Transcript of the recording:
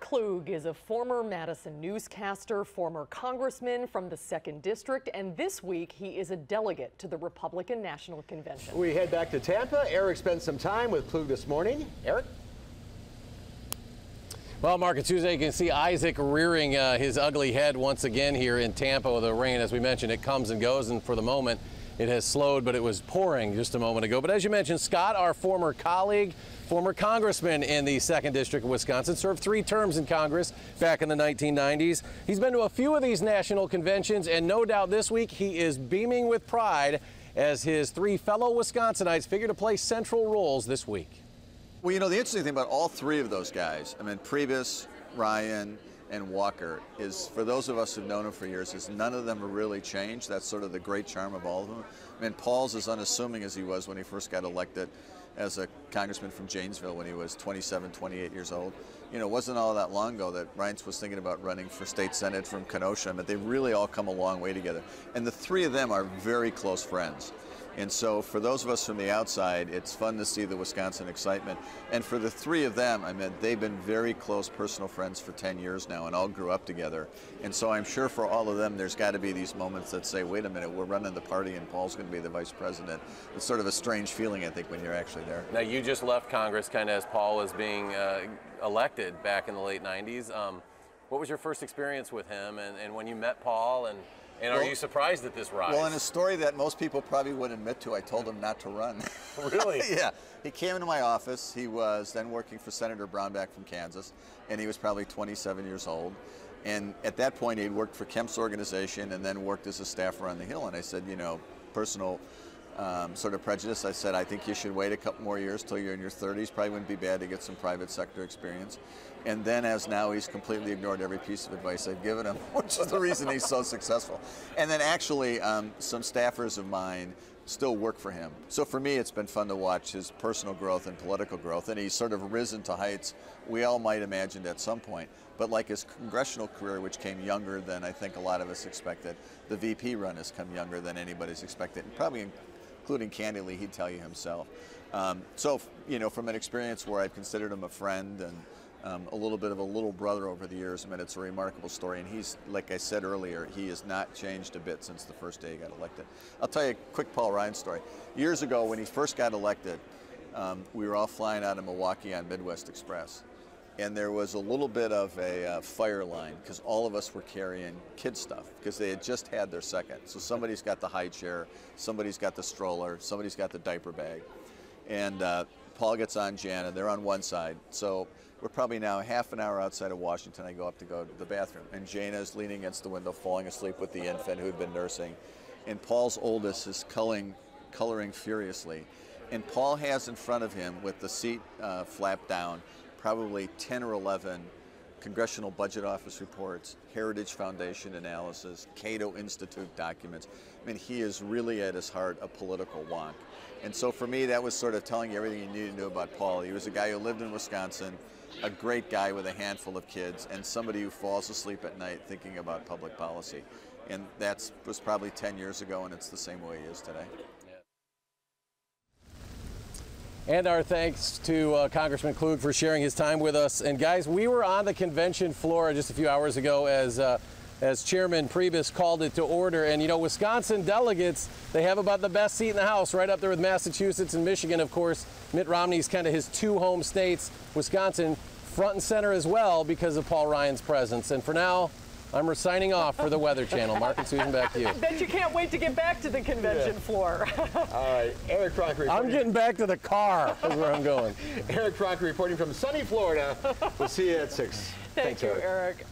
Klug is a former Madison newscaster, former congressman from the 2nd District, and this week he is a delegate to the Republican National Convention. We head back to Tampa. Eric spent some time with Klug this morning. Eric? Well, Mark, on Tuesday you can see Isaac rearing his ugly head once again here in Tampa with the rain. As we mentioned, it comes and goes, and for the moment it has slowed, but it was pouring just a moment ago. But as you mentioned, Scott, our former colleague, former congressman in the 2nd District of Wisconsin, served 3 terms in Congress back in the 1990s. He's been to a few of these national conventions, and no doubt this week he is beaming with pride as his 3 fellow Wisconsinites figure to play central roles this week. Well, you know, the interesting thing about all 3 of those guys, I mean, Priebus, Ryan, and Walker, is for those of us who've known him for years, is none of them have really changed. That's sort of the great charm of all of them. I mean, Paul's as unassuming as he was when he first got elected as a congressman from Janesville when he was 27, 28 years old. You know, it wasn't all that long ago that Ryan was thinking about running for state senate from Kenosha, but they've really all come a long way together. And the 3 of them are very close friends. And so for those of us from the outside, it's fun to see the Wisconsin excitement. And for the 3 of them, I mean, they've been very close personal friends for 10 years now and all grew up together. And so I'm sure for all of them, there's got to be these moments that say, wait a minute, we're running the party and Paul's going to be the vice president. It's sort of a strange feeling, I think, when you're actually there. Now, you just left Congress kind of as Paul was being elected back in the late 90s. What was your first experience with him and when you met Paul, and are you surprised at this rise? Well, in a story that most people probably wouldn't admit to, I told him not to run. Really? Yeah. He came into my office. He was then working for Senator Brownback from Kansas, and he was probably 27 years old. And at that point, he'd worked for Kemp's organization and then worked as a staffer on the Hill. And I said, you know, personal sort of prejudice. I said, I think you should wait a couple more years till you're in your 30s. Probably wouldn't be bad to get some private sector experience. And then as now, he's completely ignored every piece of advice I've given him, which is the reason he's so successful. And then actually, some staffers of mine still work for him. So for me, it's been fun to watch his personal growth and political growth. And he's sort of risen to heights we all might imagined at some point. But like his congressional career, which came younger than I think a lot of us expected, the VP run has come younger than anybody's expected, and probably including candidly, he'd tell you himself. So, you know, from an experience where I've considered him a friend and a little bit of a little brother over the years, I mean, it's a remarkable story. And he's, like I said earlier, he has not changed a bit since the first day he got elected. I'll tell you a quick Paul Ryan story. Years ago, when he first got elected, we were all flying out of Milwaukee on Midwest Express. And there was a little bit of a fire line because all of us were carrying kid stuff because they had just had their second. So somebody's got the high chair, somebody's got the stroller, somebody's got the diaper bag. And Paul gets on Jan, and they're on one side. So we're probably now half an hour outside of Washington. I go up to go to the bathroom, and Jana is leaning against the window, falling asleep with the infant who'd been nursing. And Paul's oldest is coloring furiously. And Paul has in front of him, with the seat flapped down, probably 10 or 11 Congressional Budget Office reports, Heritage Foundation analysis, Cato Institute documents. I mean, he is really at his heart a political wonk. And so for me, that was sort of telling you everything you needed to know about Paul. He was a guy who lived in Wisconsin, a great guy with a handful of kids, and somebody who falls asleep at night thinking about public policy. And that was probably 10 years ago, and it's the same way he is today. And our thanks to Congressman Klug for sharing his time with us. And guys, we were on the convention floor just a few hours ago as Chairman Priebus called it to order. And you know, Wisconsin delegates, they have about the best seat in the House, right up there with Massachusetts and Michigan. Of course, Mitt Romney's kind of his 2 home states. Wisconsin front and center as well because of Paul Ryan's presence. And for now, I'm signing off for the Weather Channel. Mark and Susan, back to you. I bet you can't wait to get back to the convention floor. All right, Eric Franke. I'm getting back to the car. That's where I'm going. Eric Franke reporting from sunny Florida. We'll see you at 6. Thank you, Eric.